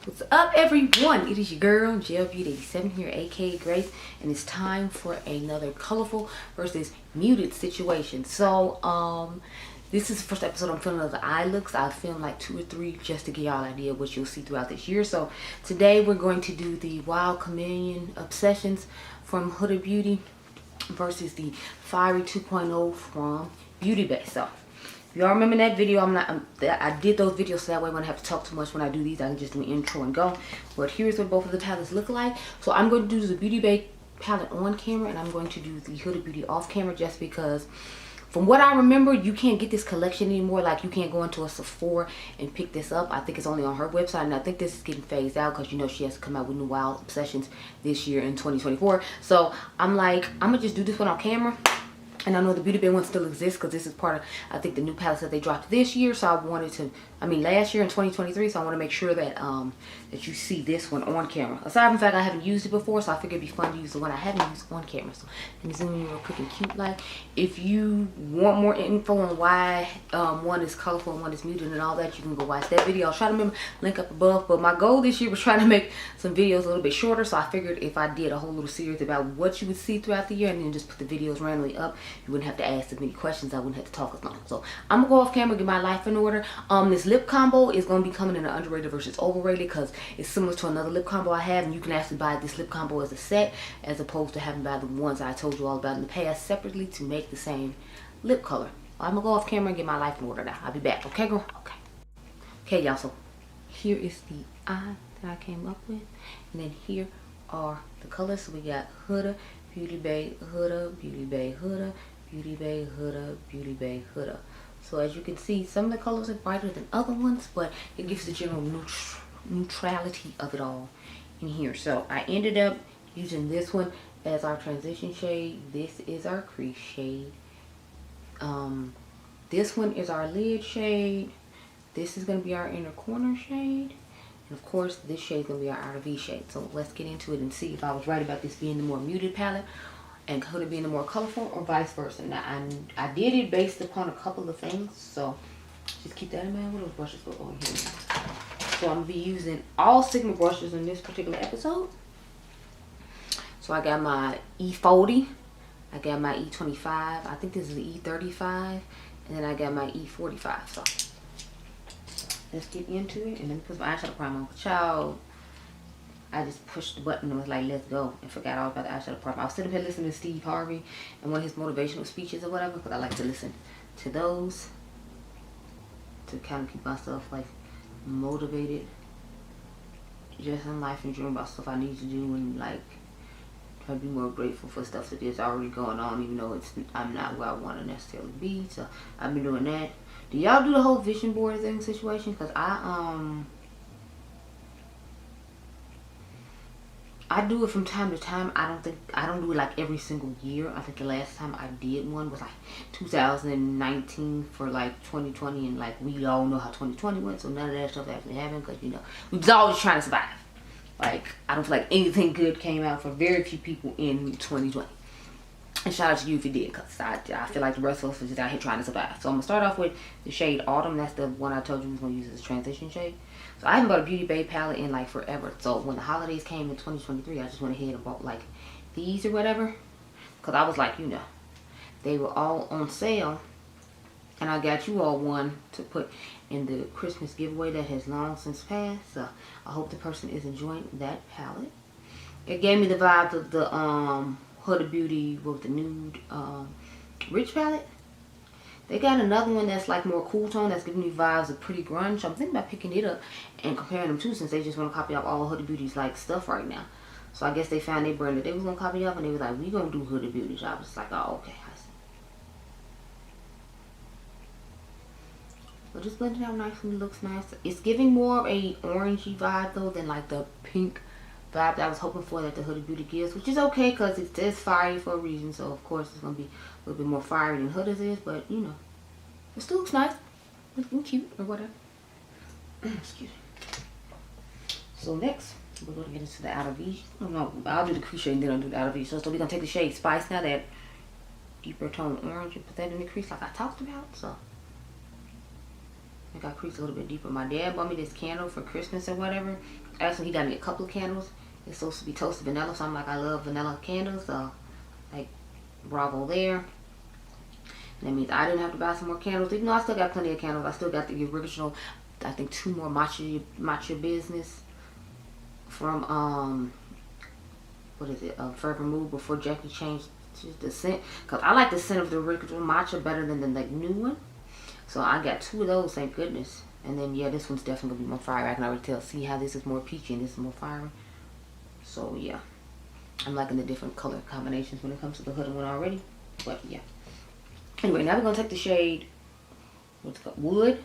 What's up, everyone? It is your girl GELBEAUTY 87 here, aka Grace, and it's time for another colorful versus muted situation. So this is the first episode I'm filming of the eye looks. I've filmed like 2 or 3 just to give y'all an idea of what you'll see throughout this year. So today we're going to do the Wild Chameleon Obsessions from Huda Beauty versus the Fiery 2.0 from Beaute Bar. So y'all remember that video? I did those videos so that way when I have to talk too much when I do these, I can just do an intro and go. But here's what both of the palettes look like. So I'm going to do the Beaute Bar palette on camera, and I'm going to do the Huda Beauty off camera, just because from what I remember, you can't get this collection anymore. Like, you can't go into a Sephora and pick this up. I think it's only on her website, and I think this is getting phased out because, you know, she has to come out with new Wild Obsessions this year in 2024. So I'm like, I'm gonna just do this one on camera. And I know the Beaute Bar one still exists because this is part of, I think, the new palettes that they dropped this year. So I wanted to, last year in 2023. So I want to make sure that that you see this one on camera. Aside from the fact I haven't used it before, so I figured it'd be fun to use the one I haven't used on camera. So let me zoom in real quick and cute like. If you want more info on why one is colorful and one is muted and all that, you can go watch that video. I'll try to remember, link up above. But my goal this year was trying to make some videos a little bit shorter. So I figured if I did a whole little series about what you would see throughout the year and then just put the videos randomly up, you wouldn't have to ask as many questions. I wouldn't have to talk as long. So I'm gonna go off camera, get my life in order. This lip combo is gonna be coming in an underrated versus overrated because it's similar to another lip combo I have, and you can actually buy this lip combo as a set as opposed to having to buy the ones I told you all about in the past separately to make the same lip color. I'm gonna go off camera and get my life in order now. I'll be back. Okay, girl? Okay, y'all. So here is the eye that I came up with, and then here are the colors. So we got Huda, Beaute Bar, Huda, Beaute Bar, Huda, Beaute Bar, Huda, Beaute Bar, Huda. So as you can see, some of the colors are brighter than other ones, but it gives the general neutrality of it all in here. So I ended up using this one as our transition shade. This is our crease shade. This one is our lid shade. This is going to be our inner corner shade. And of course, this shade is going to be our outer V shade. So let's get into it and see if I was right about this being the more muted palette and could it be the more colorful, or vice versa. Now I did it based upon a couple of things, so just keep that in mind. What those brushes go on here? So I'm gonna be using all Sigma brushes in this particular episode. So I got my E40, I got my E25, I think this is the E35, and then I got my E45. So let's get into it, and let me put my eyeshadow primer on. Child, I just pushed the button and was like, let's go, and forgot all about the eyeshadow primer. I was sitting here listening to Steve Harvey and one of his motivational speeches or whatever, because I like to listen to those to kind of keep myself like motivated just in life and dream about stuff I need to do, and like try to be more grateful for stuff that is already going on, even though I'm not where I want to necessarily be. So I've been doing that. Do y'all do the whole vision board thing situation? Because I do it from time to time. I don't do it like every single year. I think the last time I did one was like 2019 for like 2020, and like we all know how 2020 went, so none of that stuff actually happened because, you know, we was always trying to survive. Like, I don't feel like anything good came out for very few people in 2020. And shout out to you if you did, because I feel like the rest of us are just out here trying to survive. So I'm going to start off with the shade Autumn. That's the one I told you we was going to use as a transition shade. So I haven't bought a Beaute Bar palette in like forever. So when the holidays came in 2023, I just went ahead and bought like these or whatever. Because I was like, you know, they were all on sale. And I got you all one to put in the Christmas giveaway that has long since passed. So I hope the person is enjoying that palette. It gave me the vibe of the Huda Beauty with the nude Rich palette. They got another one that's like more cool tone that's giving me vibes of pretty grunge. So I'm thinking about picking it up and comparing them too, since they just want to copy off all Huda Beauty's like stuff right now. So I guess they found their brand that they was gonna copy off, and they was like, we gonna do Huda Beauty. So I was like, oh, okay. So just blend it out nicely. Looks nice. It's giving more of a orangey vibe though than like the pink vibe that I was hoping for that the Huda Beauty gives, which is okay because it says fiery for a reason. So of course it's gonna be a little bit more fiery than Huda's is, but you know, it still looks nice. Looking cute or whatever. Excuse me. So next we're gonna get into the outer V. Oh, no, I'll do the crease shade and then I'll do the outer V. So we're gonna take the shade Spice now, that deeper tone orange, and put that in the crease like I talked about. So Make our crease a little bit deeper. My dad bought me this candle for Christmas or whatever. Actually, he got me a couple of candles. It's supposed to be toasted vanilla, so I'm like, I love vanilla candles, so like, bravo there. That means I didn't have to buy some more candles, even though I still got plenty of candles. I still got the original, I think 2 more Matcha Business from what is it, Forever Move, before Jackie changed the scent, because I like the scent of the original matcha better than the like new one. So I got 2 of those, thank goodness. And then yeah, this one's definitely gonna be more fire. I can already tell. See how this is more peachy and this is more fiery. So yeah, I'm liking the different color combinations when it comes to the Huda one already. But yeah. Anyway, now we're gonna take the shade, what's it called, Wood.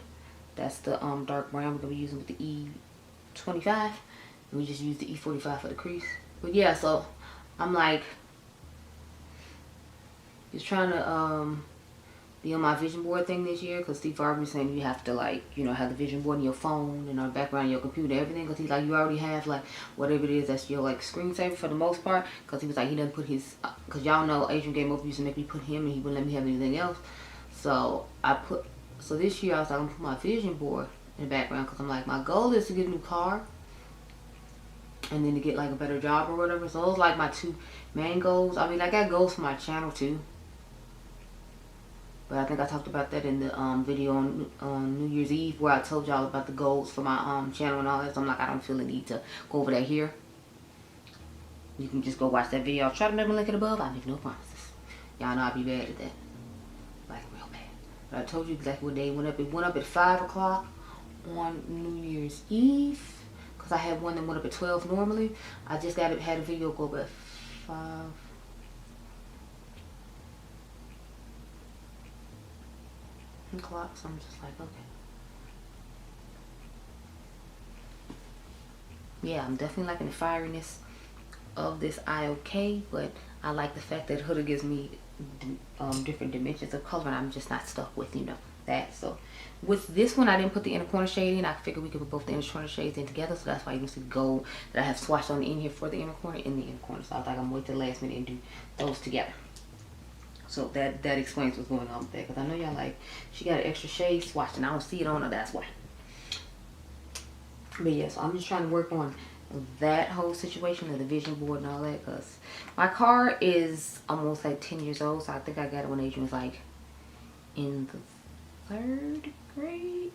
That's the dark brown we're gonna be using with the E25. And we just use the E45 for the crease. But yeah, so I'm like, just trying to be on my vision board thing this year, because Steve Harvey was saying you have to, like, you know, have the vision board in your phone and on the background of your computer, everything, because he's like, you already have like whatever it is that's your like screensaver for the most part, because he was like, he doesn't put his, because y'all know Adriangameover used to make me put him and he wouldn't let me have anything else. So so this year I was like, I'm gonna put my vision board in the background, because I'm like, my goal is to get a new car and then to get like a better job or whatever. So those like my 2 main goals. I mean, I got goals for my channel too, but I think I talked about that in the video on New Year's Eve, where I told y'all about the goals for my channel and all that. So I'm like, I don't feel the need to go over that here. You can just go watch that video. I'll try to remember the link it above. I make no promises. Y'all know I'll be bad at that. Like real bad. But I told you exactly what day it went up. It went up at 5 o'clock on New Year's Eve, because I had one that went up at 12 normally. I just had a video go up at 5 o'clock, so I'm just like, okay. Yeah, I'm definitely liking the fieriness of this eye, okay, but I like the fact that Huda gives me different dimensions of color, and I'm just not stuck with, you know, that. So with this one, I didn't put the inner corner shade in. I figured we could put both the inner corner shades in together, so that's why you can see the gold that I have swatched on the end here for the inner corner in the inner corner. So I was like, I'm wait till the last minute and do those together. So that explains what's going on with that, because I know y'all like, she got an extra shade swatched and I don't see it on her, that's why. But yeah, so I'm just trying to work on that whole situation of the vision board and all that, because my car is almost like 10 years old. So I think I got it when Adrian was like in the 3rd grade.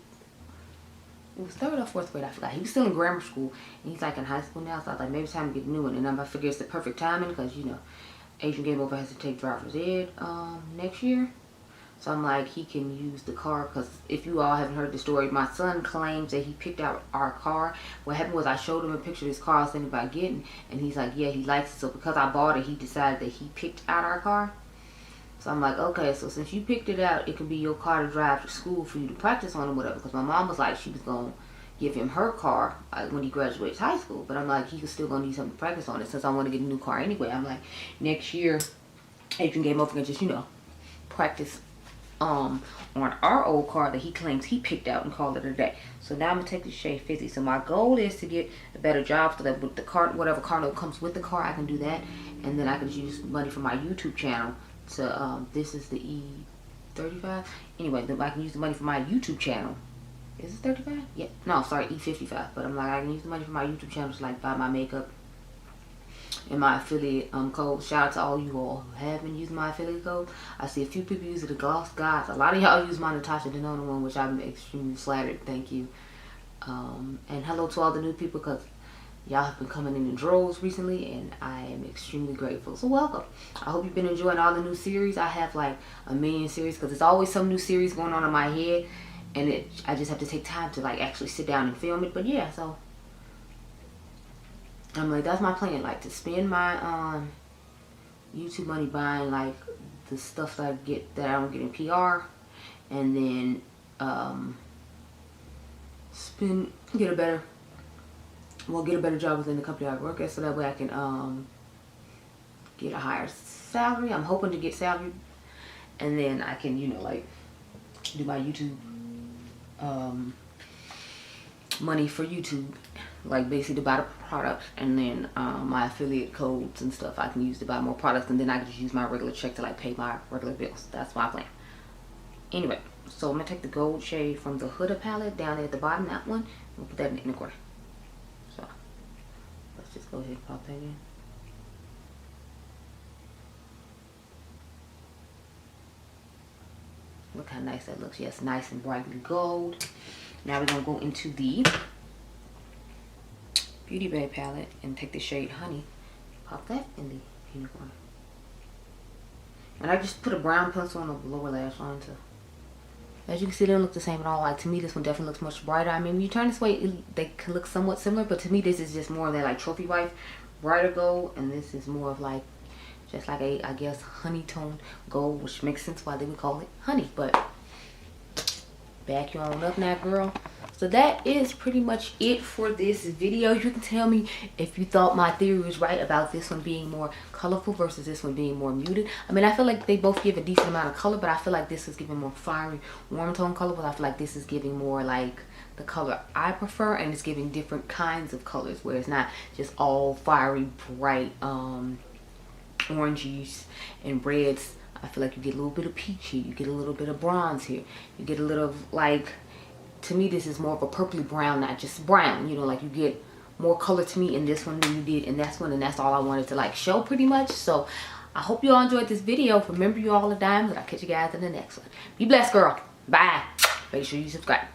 It was 3rd or 4th grade, I forgot. He was still in grammar school and he's like in high school now. So I was like, maybe it's time to get a new one. And I figure it's the perfect timing, because you know, Adriangameover has to take driver's ed next year. So I'm like, he can use the car, because if you all haven't heard the story, my son claims that he picked out our car. What happened was I showed him a picture of his car I was thinking about getting, and he's like, yeah, he likes it. So because I bought it, he decided that he picked out our car. So I'm like, okay, so since you picked it out, it can be your car to drive to school for you to practice on or whatever. Because my mom was like, she was going to give him her car when he graduates high school. But I'm like, he was still going to need something to practice on it, since I want to get a new car anyway. I'm like, next year, Adriangameover can just, you know, practice on our old car that he claims he picked out and call it a day. So now I'm gonna take the shade 50. So my goal is to get a better job, so that with the car, whatever car note comes with the car, I can do that, and then I can use money from my YouTube channel to this is the E35. Anyway, I can use the money from my YouTube channel. Is it 35? Yeah, no, sorry, E55. But I'm like, I can use the money from my YouTube channel to like buy my makeup and my affiliate code. Shout out to all you all who have been using my affiliate code. I see a few people using the GlossGods. A lot of y'all use my Natasha Denona one, which I'm extremely flattered. Thank you. And hello to all the new people, because y'all have been coming in droves recently, and I am extremely grateful. So welcome. I hope you've been enjoying all the new series. I have like a million series, because there's always some new series going on in my head, and I just have to take time to like actually sit down and film it. But yeah, so I'm like, that's my plan, like to spend my YouTube money buying like the stuff that I don't get in PR, and then get a better job within the company I work at, so that way I can get a higher salary. I'm hoping to get salary, and then I can, you know, like do my YouTube money for YouTube, like basically to buy the product, and then my affiliate codes and stuff I can use to buy more products, and then I can just use my regular check to like pay my regular bills. That's my plan. Anyway, So I'm gonna take the gold shade from the Huda palette down there at the bottom, that one. We'll put that in the corner. So let's just go ahead and pop that in. Look how nice that looks. Yes, nice and brightly gold. Now we're gonna go into the Beauty Bar palette and take the shade Honey. Pop that in the inner corner. And I just put a brown pencil on the lower lash line too. As you can see, they don't look the same at all. Like, to me, this one definitely looks much brighter. I mean, when you turn this way, they can look somewhat similar, but to me, this is just more of that, like, trophy wife, brighter gold, and this is more of, like, just like a, I guess, honey tone gold, which makes sense why they would call it honey. But back you on up now, girl. So that is pretty much it for this video. You can tell me if you thought my theory was right about this one being more colorful versus this one being more muted. I mean, I feel like they both give a decent amount of color, but I feel like this is giving more fiery, warm tone color, but I feel like this is giving more like the color I prefer, and it's giving different kinds of colors where it's not just all fiery, bright oranges and reds. I feel like you get a little bit of peach here, you get a little bit of bronze here, you get a little of, like, to me this is more of a purpley brown, not just brown, you know, like you get more color to me in this one than you did in that one, and that's all I wanted to like show pretty much. So I hope you all enjoyed this video. Remember, you all are diamonds, and I'll catch you guys in the next one. Be blessed, girl. Bye. Make sure you subscribe.